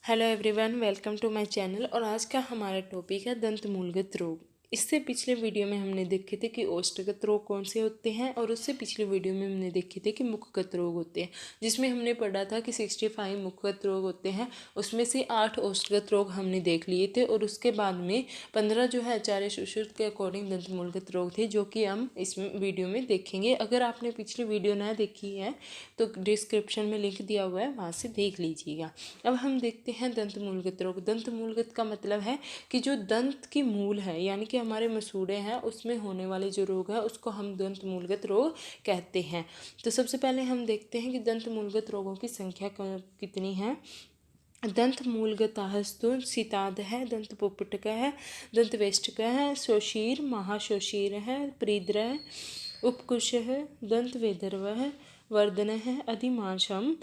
Hello everyone, welcome to my channel. और आज का हमारा टॉपिक है दंत मूलगत रोग। इससे पिछले वीडियो में हमने देखे थे कि ओष्ठगत रोग कौन से होते हैं, और उससे पिछले वीडियो में हमने देखे थे कि मुखगत रोग होते हैं, जिसमें हमने पढ़ा था कि 65 मुखगत रोग होते हैं। उसमें से 8 ओष्ठगत रोग हमने देख लिए थे, और उसके बाद में 15 जो है आचार्य सुश्रुत के अकॉर्डिंग दंत मूलगत रोग थे, जो कि हम इस वीडियो में देखेंगे। अगर आपने पिछली वीडियो ना देखी है तो डिस्क्रिप्शन में लिंक दिया हुआ है, वहाँ से देख लीजिएगा। अब हम देखते हैं दंत मूलगत रोग। दंत मूलगत का मतलब है कि जो दंत की मूल है, यानी कि हमारे मसूड़े हैं, उसमें होने वाले जो रोग है उसको हम दंत मूलगत रोग कहते हैं। तो सबसे पहले हम देखते हैं कि दंत मूलगत रोगों की संख्या कितनी है। दंत मूलगतास्तु सीताद है, दंत पुपटक है, दंत वेष्टक है, शोषीर महाशोषीर है, प्रीद्र है, उपकुश है, दंत वेदर्व है, वर्धन है, अधिमांशम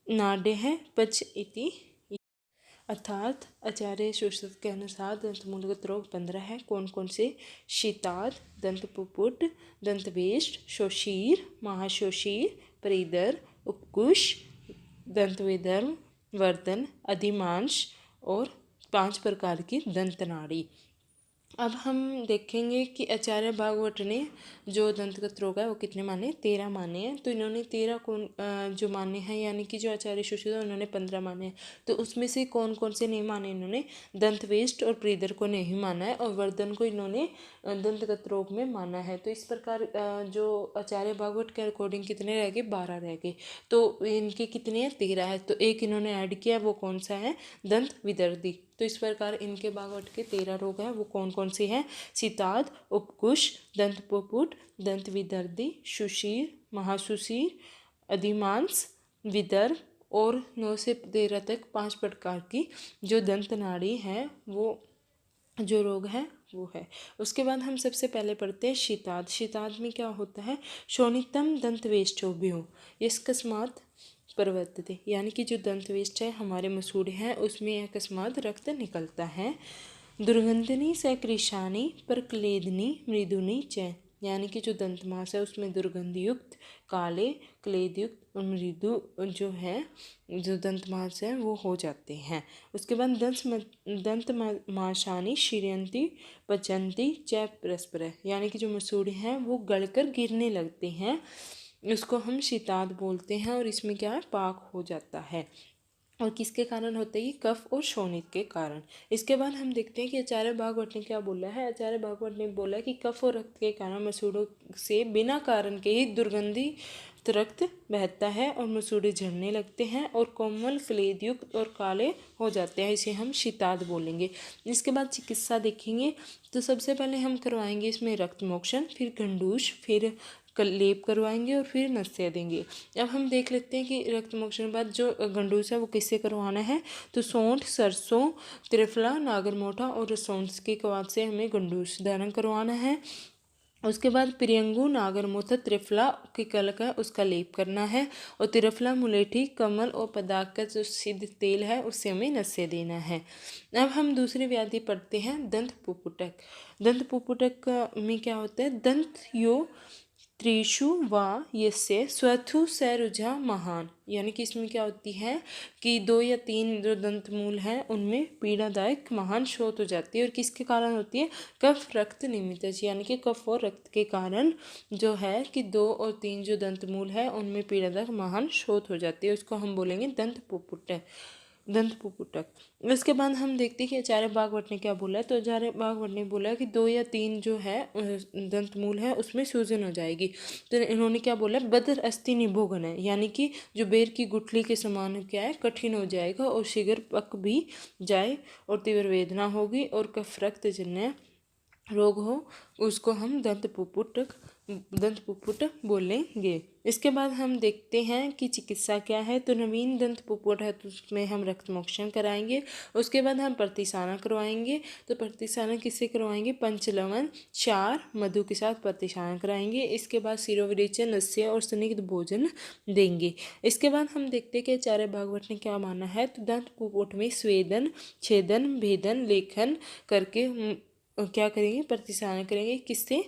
नाड्य है, पच इति। अर्थात आचार्य सुश्रुत के अनुसार दंत मूलगत रोग 15 है। कौन कौन से? शीताद, दंत पुपुट, दंत वेष्ट, शोषीर, महाशोषीर, प्रीदर, उपकुश, दंत वेदर्म, वर्धन, अधिमांश और 5 प्रकार की दंत नाड़ी। अब हम देखेंगे कि आचार्य भागवत ने जो दंतगत रोग है वो कितने माने? 13 माने हैं। तो इन्होंने 13 कौन जो माने हैं, यानी कि जो आचार्य सुश्रुत है उन्होंने 15 माने हैं। तो उसमें से कौन कौन से नहीं माने? इन्होंने दंतवेष्ट और प्रीदर को नहीं माना है, और वर्धन को इन्होंने दंतगत रोग में माना है। तो इस प्रकार जो आचार्य भागवत के अकॉर्डिंग कितने रह गए? 12 रह गए। तो इनके कितने हैं? 13 है। तो एक इन्होंने ऐड किया, वो कौन सा है? दंत विदर्दी। तो इस प्रकार इनके भागवत के 13 रोग हैं। वो कौन कौन से हैं? सीताद, उपकुश, दंत पुपुट, दंत विदर्दी, सुशीर, महासुशीर, अधिमांस, विदर्भ और 9 से 13 तक 5 प्रकार की जो दंत नाड़ी है, वो जो रोग है वो है। उसके बाद हम सबसे पहले पढ़ते हैं शीताद। शीताद में क्या होता है? शोणितम दंतवेष्टोभ्यो यस्कस्मात् प्रवर्तते, यानी कि जो दंतवेष्ट है, हमारे मसूड़े हैं, उसमें अकस्मात रक्त निकलता है। दुर्गंधनी सकृशानी प्रक्लेदनी मृदुनी च, यानी कि जो दंतमास है उसमें दुर्गंधयुक्त, काले, क्लेदयुक्त और मृदु जो है जो दंतमास है वो हो जाते हैं। उसके बाद दंत माशानी शीरयंती पचंती च परस्पर, यानी कि जो मसूड़े हैं वो गलकर गिरने लगते हैं, उसको हम शीताद बोलते हैं। और इसमें क्या है? पाक हो जाता है। और किसके कारण होता है ये? कफ और शोणित के कारण। इसके बाद हम देखते हैं कि आचार्य भागवत ने क्या बोला है। आचार्य भागवत ने बोला कि कफ और रक्त के कारण मसूड़ों से बिना कारण के ही दुर्गंधी रक्त बहता है और मसूड़े झड़ने लगते हैं और कोमल फ्लेदयुक्त और काले हो जाते हैं। इसे हम शीताद बोलेंगे। इसके बाद चिकित्सा देखेंगे तो सबसे पहले हम करवाएंगे इसमें रक्त मोक्षण, फिर गंडूश, फिर लेप करवाएंगे और फिर नस्य देंगे। अब हम देख लेते हैं कि रक्त मोक्षण के बाद जो गंडूस है वो किससे करवाना है। तो सौंठ, सरसों, त्रिफला, नागरमोटा और सौंठ के कवाद से हमें गंडूस धारण करवाना है। उसके बाद प्रियंगु, नागरमोथा, त्रिफला की कलक है उसका लेप करना है, और त्रिफला, मुलेठी, कमल और पदाक का जो सिद्ध तेल है उससे हमें नस्य देना है। अब हम दूसरी व्याधि पढ़ते हैं दंत पुपुटक। दंत पुपुटक में क्या होता है? दंत यो त्रिषु वा यस्य स्वथु सरुजा महान, यानी कि इसमें क्या होती है कि 2 या 3 जो दंत मूल हैं उनमें पीड़ादायक महान शोथ हो जाती है। और किसके कारण होती है? कफ रक्त निमित्त, यानी कि कफ और रक्त के कारण जो है कि 2 और 3 जो दंत मूल है उनमें पीड़ादायक महान शोथ हो जाती है। उसको हम बोलेंगे दंत पुपुटक, दंत पुपुटक। उसके बाद हम देखते हैं कि आचार्य भागवत ने क्या बोला है। तो आचार्य भागवत ने बोला कि 2 या 3 जो है दंत मूल है उसमें सूजन हो जाएगी। तो इन्होंने क्या बोला? बदर अस्थि निभोगन है, यानी कि जो बेर की गुठली के समान क्या है? कठिन हो जाएगा और शीघ्र पक भी जाए और तीव्र वेदना होगी और कफ रक्त जन्य रोग हो, उसको हम दंत पुपुट बोलेंगे। इसके बाद हम देखते हैं कि चिकित्सा क्या है। तो नवीन दंत पुपुट है तो उसमें हम रक्त मोक्षण कराएंगे। उसके बाद हम प्रतिसाना करवाएंगे। तो प्रतिसाना किससे करवाएंगे? पंचलवण, 4 मधु के साथ प्रतिसाना कराएंगे। इसके बाद शिरोविरेचन, नस्य और स्निग्ध भोजन देंगे। इसके बाद हम देखते हैं कि आचार्य भागवत ने क्या माना है। तो दंत पुपुट में स्वेदन, छेदन, भेदन, लेखन करके क्या करेंगे? प्रतिसारण करेंगे। किससे?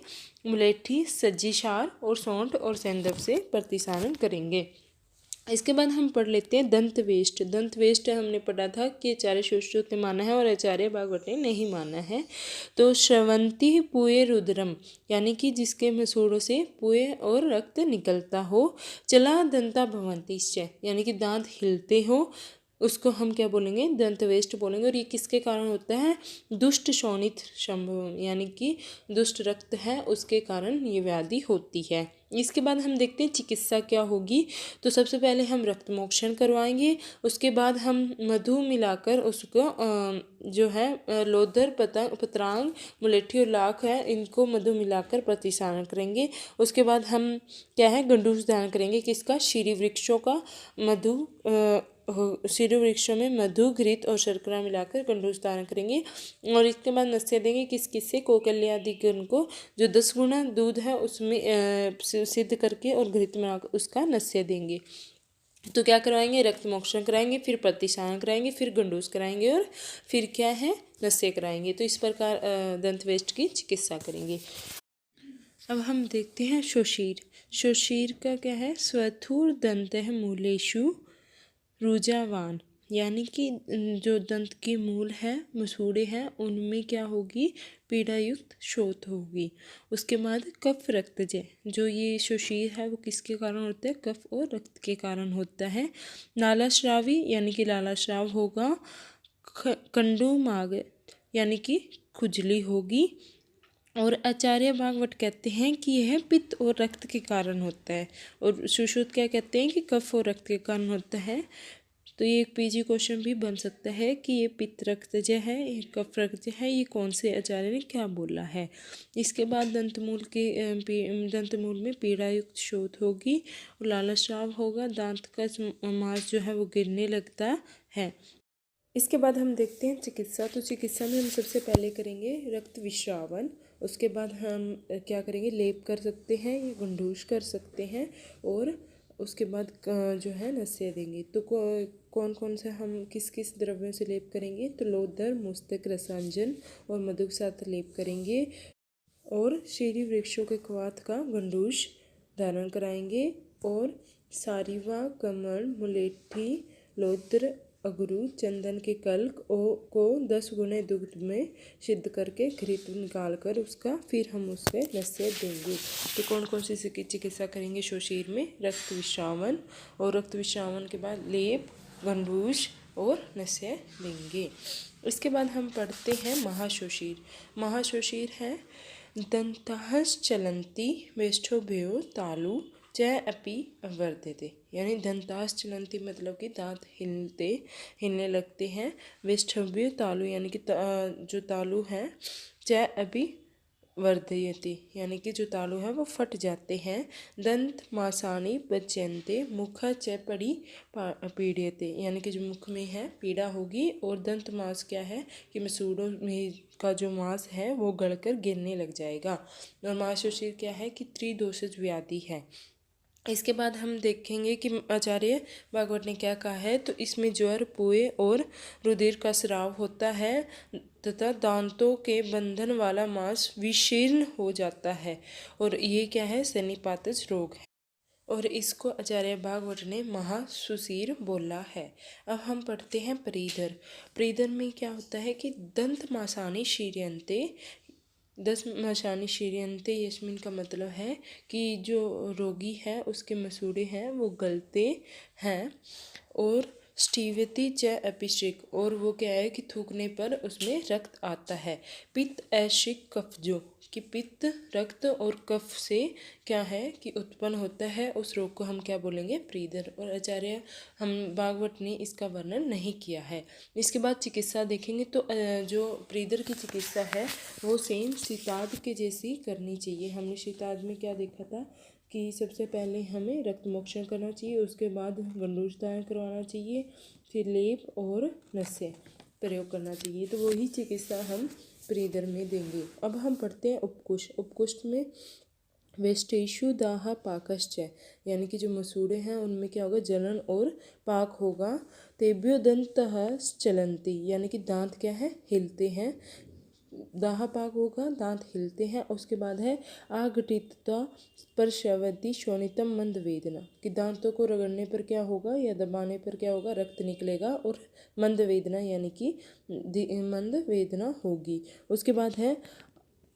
मुलेठी, सज्जीसार और सौंठ और सेंधव से प्रतिसारण करेंगे। इसके बाद हम पढ़ लेते हैं दंत वेष्ट। दंत वेष्ट हमने पढ़ा था कि आचार्य सुश्रुत ने माना है और आचार्य भागवत ने नहीं माना है। तो श्रवंती पुए रुद्रम यानी कि जिसके मसूड़ों से पुए और रक्त निकलता हो। चला दंता भवंतिश्च यानी कि दांत हिलते हो, उसको हम क्या बोलेंगे, दंत वेष्ट बोलेंगे। और ये किसके कारण होता है, दुष्ट शोणित संभव यानी कि दुष्ट रक्त है उसके कारण ये व्याधि होती है। इसके बाद हम देखते हैं चिकित्सा क्या होगी। तो सबसे पहले हम रक्त मोक्षण करवाएंगे, उसके बाद हम मधु मिलाकर उसको जो है लोदर पत्रांग मुलेठी और लाख है इनको मधु मिलाकर प्रतिसारण करेंगे। उसके बाद हम क्या है गंडूस दान करेंगे, किसका, शीरी वृक्षों का मधु शीरी वृक्षों में मधु घृत और शर्करा मिलाकर गंडूस दान करेंगे। और इसके बाद नस्य देंगे किस किस से, कौकल्यादि को जो 10 गुना दूध है उसमें सिद्ध करके और घृत में उसका नस्य देंगे। तो क्या करवाएंगे, रक्त मोक्षण कराएंगे, फिर प्रतिसारण कराएंगे, फिर गंडूस कराएंगे और फिर क्या है नस्य कराएंगे। तो इस प्रकार दंत वेष्ट की चिकित्सा करेंगे। अब हम देखते हैं शोषीर। शोषीर का क्या है, स्वथुर दंत मूलेषु रुजावान यानी कि जो दंत के मूल है मसूड़े हैं उनमें क्या होगी, पीड़ा युक्त शोथ होगी। उसके बाद कफ रक्तजय, जो ये शोषीर है वो किसके कारण होता है, कफ और रक्त के कारण होता है। लालाश्रावी यानी कि लालाश्राव होगा। कंडू माग यानी कि खुजली होगी। और आचार्य भागवत कहते हैं कि यह पित्त और रक्त के कारण होता है, और सुश्रुत क्या कहते हैं कि कफ और रक्त के कारण होता है। तो ये एक पीजी क्वेश्चन भी बन सकता है कि ये पित्त रक्तजय है, ये कफ रक्तजय है, ये कौन से आचार्य ने क्या बोला है। इसके बाद दंतमूल में पीड़ा युक्त शोथ होगी और लालाश्राव होगा, दांत का मांस जो है वो गिरने लगता है। इसके बाद हम देखते हैं चिकित्सा। तो चिकित्सा में हम सबसे पहले करेंगे रक्त विश्रावन, उसके बाद हम क्या करेंगे, लेप कर सकते हैं, ये गंडूस कर सकते हैं, और उसके बाद जो है नस्य देंगे। तो कौन कौन से हम किस किस द्रव्यों से लेप करेंगे, तो लोदर मुस्तक रसांजन और मधु के साथ लेप करेंगे, और शीरी वृक्षों के क्वाथ का गंडूस धारण कराएंगे, और सारिवा कमल मुलेठी लोद्र अगरू चंदन के कल्क को 10 गुने दुग्ध में सिद्ध करके घृत निकाल कर उसका फिर हम उससे नस्य देंगे। तो कौन कौन सी चिकित्सा करेंगे शोषीर में, रक्त विश्रावन, और रक्त विश्रावन के बाद लेप, गंडूस और नस्य देंगे। इसके बाद हम पढ़ते हैं महाशोषीर। महाशोषीर है दंताहस चलंती वेष्ठोभ्यो तालु जय अपि वर्धते यानी दंतास चलंती मतलब कि दांत हिलने लगते हैं। वेष्ठव्य तालु यानी कि जो तालु हैं, जय अपि वर्धयति यानी कि जो तालु है वो फट जाते हैं। दंत मासानी बच्यन्ते मुखा च पड़ी पीड़यते यानी कि जो मुख में है पीड़ा होगी, और दंत मांस क्या है कि मसूड़ों में का जो मांस है वो गलकर गिरने लग जाएगा। और महाशोषीर क्या है कि त्रिदोषज व्याधि है। इसके बाद हम देखेंगे कि आचार्य भागवत ने क्या कहा है। तो इसमें ज्वर, पुए और रुधिर का स्राव होता है तथा दांतों के बंधन वाला मांस विशीर्ण हो जाता है, और ये क्या है, सन्निपातज रोग है, और इसको आचार्य भागवत ने महासुशीर बोला है। अब हम पढ़ते हैं प्रीधर। प्रीधर में क्या होता है कि दंत मासानी शीर्यन्ते, 10 मशानी शीर्यन्ते यस्मिन का मतलब है कि जो रोगी है उसके मसूड़े हैं वो गलते हैं, और स्टीवती च अपिश्रिक, और वो क्या है कि थूकने पर उसमें रक्त आता है। पित्त ऐशिक कफजो कि पित्त रक्त और कफ से क्या है कि उत्पन्न होता है, उस रोग को हम क्या बोलेंगे, प्रीधर। और आचार्य हम भागवत ने इसका वर्णन नहीं किया है। इसके बाद चिकित्सा देखेंगे। तो जो प्रीधर की चिकित्सा है वो सेम शीताद के जैसी करनी चाहिए। हमने शीताद में क्या देखा था कि सबसे पहले हमें रक्त मोक्षण करना चाहिए, उसके बाद गंडूस दान करवाना चाहिए, फिर लेप और नस्य प्रयोग करना चाहिए। तो वही चिकित्सा हम प्रीधर में देंगे। अब हम पढ़ते हैं उपकुष्ठ। उपकुष्ठ में वेष्टेशु दाह पाकश्च यानी कि जो मसूड़े हैं उनमें क्या होगा, जलन और पाक होगा। तेभ्यो दंतः चलंती यानी कि दांत क्या है, हिलते हैं। दाहपाक होगा, दांत हिलते हैं। उसके बाद है आघटितता परश्वती शोणितम मंद वेदना, कि दांतों को रगड़ने पर क्या होगा या दबाने पर क्या होगा, रक्त निकलेगा और मंद वेदना यानी कि मंद वेदना होगी। उसके बाद है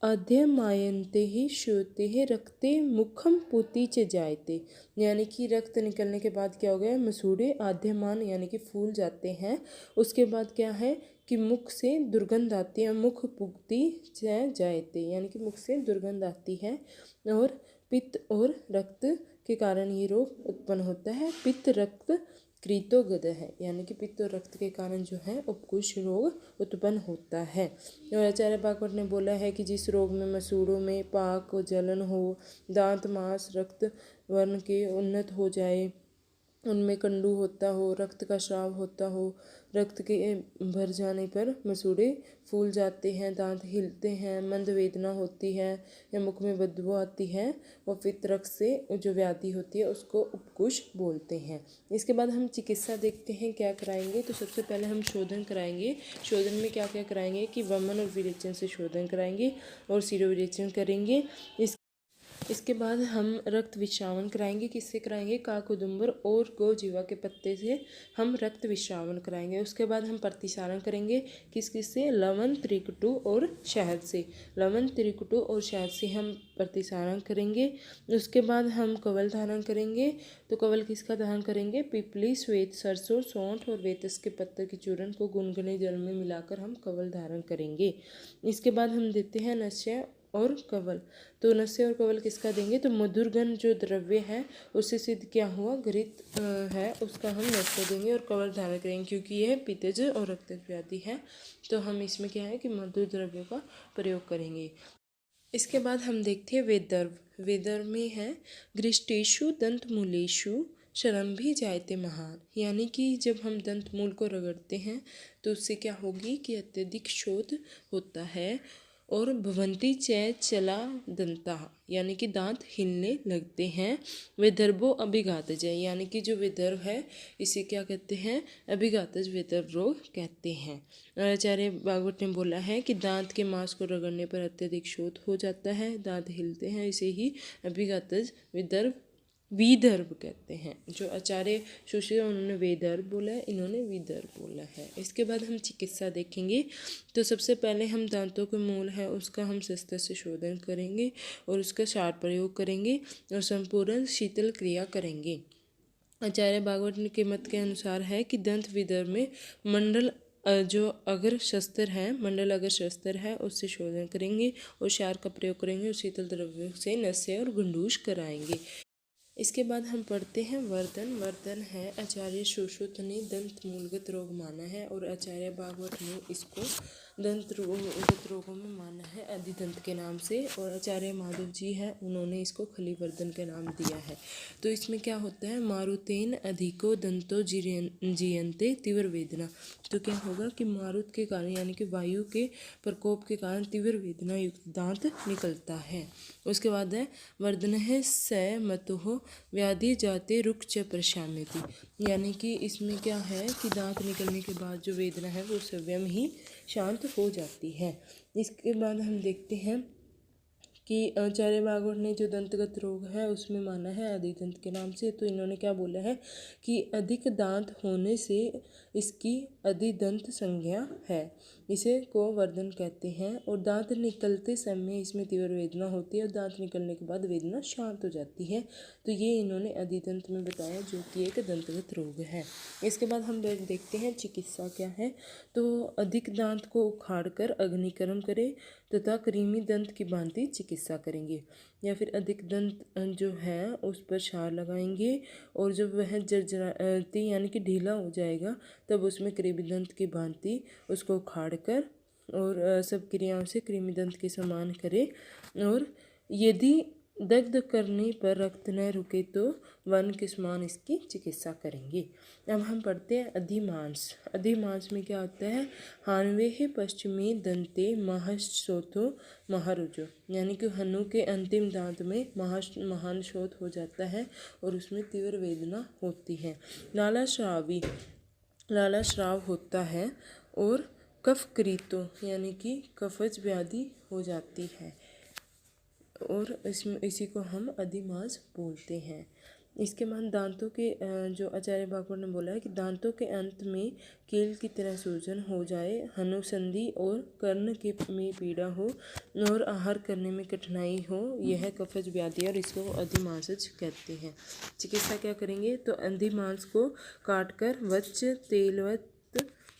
अध्यमायन्ते श्रुते रक्ते मुखम पुति च जायते, यानी कि रक्त निकलने के बाद क्या हो गया, मसूड़े आद्यमान यानी कि फूल जाते हैं। उसके बाद क्या है कि मुख से दुर्गंध आती है, मुख पुति च जायते यानी कि मुख से दुर्गंध आती है। और पित्त और रक्त के कारण ये रोग उत्पन्न होता है। पित्त रक्त कृतोगद है, यानी कि पित्त और रक्त के कारण जो है उपकुश रोग उत्पन्न होता है। और आचार्य भागवत ने बोला है कि जिस रोग में मसूड़ों में पाक जलन हो, दांत मांस रक्त वर्ण के उन्नत हो जाए, उनमें कंडू होता हो, रक्त का स्राव होता हो, रक्त के भर जाने पर मसूड़े फूल जाते हैं, दांत हिलते हैं, मंद वेदना होती है या मुख में बदबू आती है, और पित्त रक्त से जो व्याधि होती है उसको उपकुश बोलते हैं। इसके बाद हम चिकित्सा देखते हैं क्या कराएंगे। तो सबसे पहले हम शोधन कराएंगे। शोधन में क्या क्या कराएंगे कि वमन और विरेचन से शोधन कराएंगे और शिरोविरेचन करेंगे। इसके बाद हम रक्त विश्रावण कराएंगे। किससे कराएंगे, काकुदुम्बर और गोजीवा के पत्ते से हम रक्त विश्रावण कराएंगे। उसके बाद हम प्रतिसारण करेंगे। किस किस से, लवण त्रिकटु और शहद से। लवण त्रिकटु और शहद से हम प्रतिसारण करेंगे। उसके बाद हम कवल धारण करेंगे। तो कवल किसका धारण करेंगे, पिपली श्वेत सरसों सौंठ और वेतस के पत्ते के चूर्ण को गुनगुने जल में मिलाकर हम कवल धारण करेंगे। इसके बाद हम देते हैं नस्य और कवल। तो नस्य और कवल किसका देंगे, तो मधुरगन जो द्रव्य है उससे सिद्ध क्या हुआ, घृत है, उसका हम नस्य देंगे और कवल धारण करेंगे। क्योंकि यह पित्तज और रक्त व्याधि है तो हम इसमें क्या है कि मधुर द्रव्यों का प्रयोग करेंगे। इसके बाद हम देखते हैं वेदर्भ। वेदर्भ में है गृष्टेषु दंतमूलेषु शरंभी जायते महान, यानी कि जब हम दंत मूल को रगड़ते हैं तो उससे क्या होगी कि अत्यधिक शोथ होता है। और भवंती चय चला दंता, यानी कि दांत हिलने लगते हैं। विदर्भो अभिघातज है, यानी कि जो विदर्भ है इसे क्या कहते हैं, अभिघातज विदर्भ रोग कहते हैं। आचार्य भागवत ने बोला है कि दांत के मांस को रगड़ने पर अत्यधिक शोथ हो जाता है, दांत हिलते हैं, इसे ही अभिघातज विदर्भ कहते हैं। जो आचार्य सुश्री उन्होंने वेदर्भ बोला है, इन्होंने विदर्भ बोला है। इसके बाद हम चिकित्सा देखेंगे। तो सबसे पहले हम दांतों के मूल है उसका हम शस्त्र से शोधन करेंगे और उसका सार प्रयोग करेंगे और संपूर्ण शीतल क्रिया करेंगे। आचार्य भागवत के मत के अनुसार है कि दंत विदर्भ में मंडल जो अगर शस्त्र है, मंडल अगर शस्त्र है उससे शोधन करेंगे और क्षार का प्रयोग करेंगे और शीतल द्रव्यों से नस्य और गुंडूश कराएंगे। इसके बाद हम पढ़ते हैं वर्धन। वर्धन है आचार्य सुश्रुत ने दंत मूलगत रोग माना है और आचार्य भागवत ने इसको दंत रोगों में माना है अधिदंत के नाम से, और आचार्य माधव जी है उन्होंने इसको खलीवर्धन के नाम दिया है। तो इसमें क्या होता है, मारुतेन अधिको दंतो जीयन्ते तीव्र वेदना। तो क्या होगा कि मारुत के कारण यानी कि वायु के प्रकोप के कारण तीव्र वेदना युक्त दांत निकलता है। उसके बाद है वर्धन है स मतुह व्याधि जाते रुक च प्रशाम्यति, यानी कि इसमें क्या है कि दांत निकलने के बाद जो वेदना है वो स्वयं ही शांत हो जाती है। इसके बाद हम देखते हैं कि आचार्य भागवत ने जो दंतगत रोग है उसमें माना है अधिदंत के नाम से। तो इन्होंने क्या बोला है कि अधिक दांत होने से इसकी अधिदंत संज्ञा है, इसे को वर्धन कहते हैं। और दांत निकलते समय इसमें तीव्र वेदना होती है और दांत निकलने के बाद वेदना शांत हो जाती है। तो ये इन्होंने अधिदंत में बताया जो कि एक दंतगत रोग है। इसके बाद हम देखते हैं चिकित्सा क्या है। तो अधिक दांत को उखाड़ कर अग्निकर्म करें तथा कृमि दंत की भांति चिकित्सा करेंगे, या फिर अधिक दंत जो है उस पर क्षार लगाएंगे और जब वह जर्जराती यानी कि ढीला हो जाएगा तब उसमें कृमि दंत की भांति उसको उखाड़ कर और सब क्रियाओं से कृमि दंत के समान करें। और यदि दग्ध करने पर रक्त न रुके तो वन के समान इसकी चिकित्सा करेंगे। अब हम पढ़ते हैं अधिमांस। अधिमांस में क्या होता है, हानवे पश्चिमी दंते महाशोथो महारुजो, यानी कि हनु के अंतिम दांत में महान शोथ हो जाता है और उसमें तीव्र वेदना होती है। लाला श्राव होता है और कफकृतो यानी कि कफज व्याधि हो जाती है और इसमें इसी को हम अधिमास बोलते हैं। इसके बाद दांतों के जो आचार्य भागवत ने बोला है कि दांतों के अंत में कील की तरह सूजन हो जाए, हनुसंधि और कर्ण के में पीड़ा हो और आहार करने में कठिनाई हो, यह कफज व्याधि है और इसको अधिमांसज कहते हैं। चिकित्सा क्या करेंगे तो अधिमांस को काटकर वच्च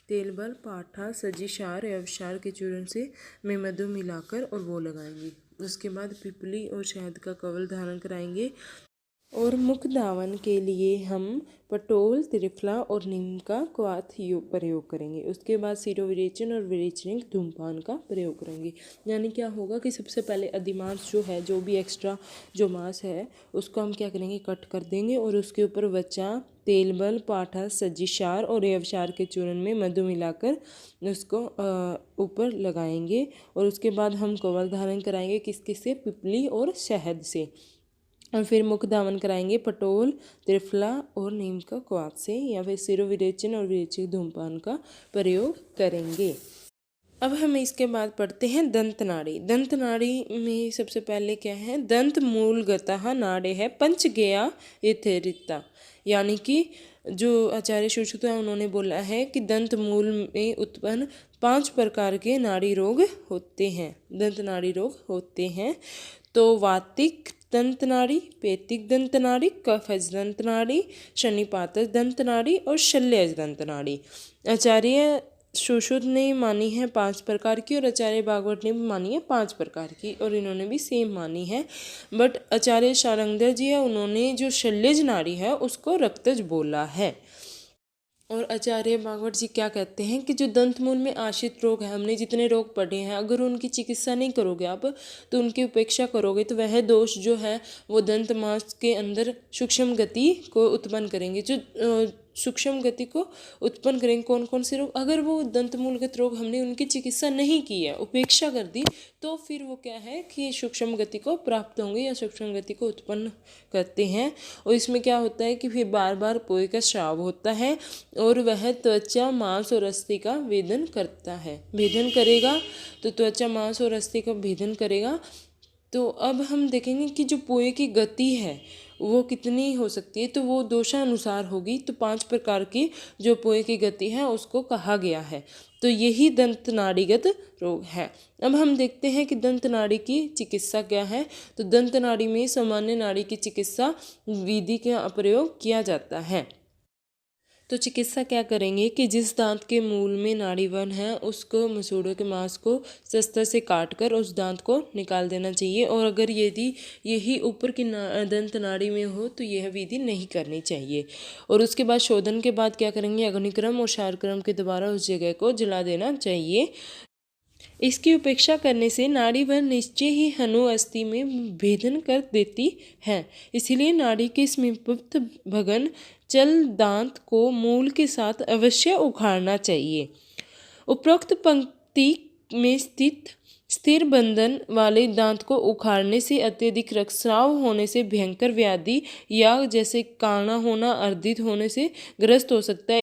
तेलबल पाठा सजीशार या विशार के चूर्ण से में मधु मिलाकर और वो लगाएंगे। उसके बाद पिपली और शहद का कवल धारण कराएंगे और मुख दावन के लिए हम पटोल, त्रिफला और नीम का क्वाथ प्रयोग करेंगे। उसके बाद शिरोविरेचन और विरेचनिक धूमपान का प्रयोग करेंगे। यानी क्या होगा कि सबसे पहले अधिमांस जो है, जो भी एक्स्ट्रा जो मांस है उसको हम क्या करेंगे कट कर देंगे और उसके ऊपर वचा, तेलबल, पाठा, सज्जिशार और यवशार के चूर्ण में मधु मिलाकर उसको ऊपर लगाएंगे और उसके बाद हम कवल धारण कराएंगे किसके से, पिपली और शहद से। और फिर मुख दावन कराएंगे पटोल, त्रिफला और नीम का क्वाथ से या फिर शिरोविरेचन और विरेचक धूमपान का प्रयोग करेंगे। अब हम इसके बाद पढ़ते हैं दंत नाड़ी। दंत नाड़ी में सबसे पहले क्या है, दंत मूलगतः नाड़े है पंचगेया यथेरिता, यानी कि जो आचार्य सुश्रुत है उन्होंने बोला है कि दंत मूल में उत्पन्न 5 प्रकार के नाड़ी रोग होते हैं, दंत नाड़ी रोग होते हैं। तो वातिक दंत नाड़ी, पेतिक दंत नाड़ी, कफज दंत नाड़ी, शनिपातज दंत नाड़ी और शल्यज दंत नाड़ी। आचार्य सुश्रुत ने मानी है 5 प्रकार की और आचार्य भागवत ने भी मानी है 5 प्रकार की और इन्होंने भी सेम मानी है। बट आचार्य शारंगधर जी है उन्होंने जो शल्यज नाड़ी है उसको रक्तज बोला है। और आचार्य भागवत जी क्या कहते हैं कि जो दंतमूल में आश्रित रोग है, हमने जितने रोग पढ़े हैं, अगर उनकी चिकित्सा नहीं करोगे आप तो उनकी उपेक्षा करोगे तो वह दोष जो है वो दंत मांस के अंदर सूक्ष्म गति को उत्पन्न करेंगे। जो सूक्ष्म गति को उत्पन्न करेंगे कौन कौन से रोग, अगर वो दंतमूलगत रोग हमने उनकी चिकित्सा नहीं की है, उपेक्षा कर दी, तो फिर वो क्या है कि सूक्ष्म गति को प्राप्त होंगे या सूक्ष्म गति को उत्पन्न करते हैं। और इसमें क्या होता है कि फिर बार बार पोए का स्राव होता है और वह त्वचा, मांस और अस्थि का भेदन करता है, भेदन करेगा। तो त्वचा, मांस और अस्थि का भेदन करेगा। तो अब हम देखेंगे कि जो पोए की गति है वो कितनी हो सकती है, तो वो दोषानुसार होगी। तो 5 प्रकार की जो पोए की गति है उसको कहा गया है। तो यही दंत नाड़ीगत रोग है। अब हम देखते हैं कि दंत नाड़ी की चिकित्सा क्या है। तो दंत नाड़ी में सामान्य नाड़ी की चिकित्सा विधि का प्रयोग किया जाता है। तो चिकित्सा क्या करेंगे कि जिस दांत के मूल में नाड़ीवन है उसको मसूड़ों के मांस को शस्त्र से काटकर उस दांत को निकाल देना चाहिए। और अगर यदि यही ऊपर की दंत नाड़ी में हो तो यह विधि नहीं करनी चाहिए। और उसके बाद शोधन के बाद क्या करेंगे, अग्निक्रम और क्षारक्रम के द्वारा उस जगह को जला देना चाहिए। इसकी उपेक्षा करने से नाड़ी भर निश्चय ही हनु अस्थि में भेदन कर देती है। इसीलिए नाड़ी के समीपस्थ भगन चल दांत को मूल के साथ अवश्य उखाड़ना चाहिए। उपरोक्त पंक्ति में स्थित स्थिर बंधन वाले दांत को उखाड़ने से अत्यधिक रक्तस्राव होने से भयंकर व्याधि या जैसे काना होना, अर्धित होने से ग्रस्त हो सकता है।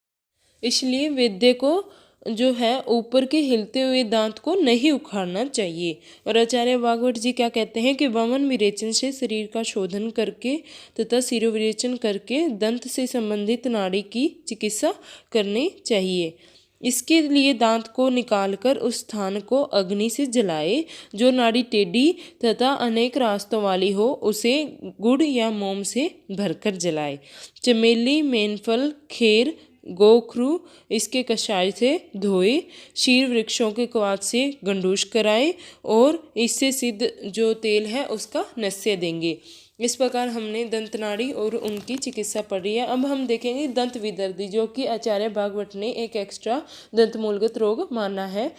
इसलिए वैद्य को जो है ऊपर के हिलते हुए दांत को नहीं उखाड़ना चाहिए। और आचार्य भागवत जी क्या कहते हैं कि वमन विरेचन से शरीर का शोधन करके तथा शिरोविरेचन करके दंत से संबंधित नाड़ी की चिकित्सा करनी चाहिए। इसके लिए दांत को निकालकर उस स्थान को अग्नि से जलाए। जो नाड़ी टेढ़ी तथा अनेक रास्तों वाली हो उसे गुड़ या मोम से भरकर जलाए। चमेली, मेनफल, खेर, गोखरू इसके कषाय से धोए, शीर वृक्षों के क्वाथ से गंडूश कराए और इससे सिद्ध जो तेल है उसका नस्य देंगे। इस प्रकार हमने दंत नाड़ी और उनकी चिकित्सा पढ़ी है। अब हम देखेंगे दंत विदर्दी, जो कि आचार्य भागवत ने एक एक्स्ट्रा दंत मूलगत रोग माना है।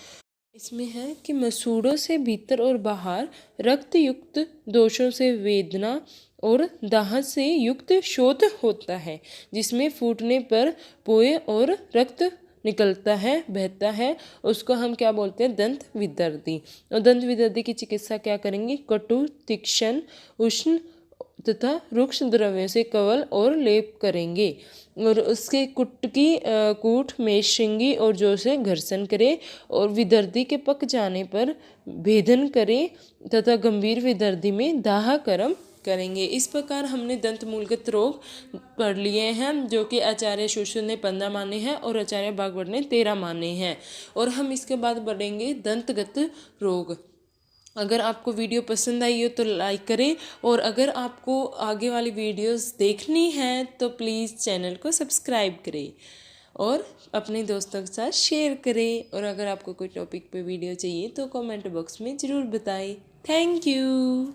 इसमें है कि मसूड़ों से भीतर और बाहर रक्त युक्त दोषों से वेदना और दाह से युक्त शोथ होता है, जिसमें फूटने पर पोए और रक्त निकलता है, बहता है, उसको हम क्या बोलते हैं, दंत विदर्दी। और दंत विदर्दी की चिकित्सा क्या करेंगे, कटु, तीक्ष्ण, उष्ण तथा रुक्ष द्रव्यों से कवल और लेप करेंगे। और उसके कूट में श्रृंगी और जौ से घर्षण करे और विदर्दी के पक जाने पर भेदन करे तथा गंभीर विदर्दी में दाह कर्म करेंगे। इस प्रकार हमने दंत मूलगत रोग पढ़ लिए हैं, जो कि आचार्य सुश्रुत ने 15 माने हैं और आचार्य भागवत ने 13 माने हैं। और हम इसके बाद पढ़ेंगे दंतगत रोग। अगर आपको वीडियो पसंद आई हो तो लाइक करें, और अगर आपको आगे वाली वीडियोस देखनी है तो प्लीज़ चैनल को सब्सक्राइब करें और अपने दोस्तों के साथ शेयर करें। और अगर आपको कोई टॉपिक पे वीडियो चाहिए तो कमेंट बॉक्स में ज़रूर बताएं। Thank you.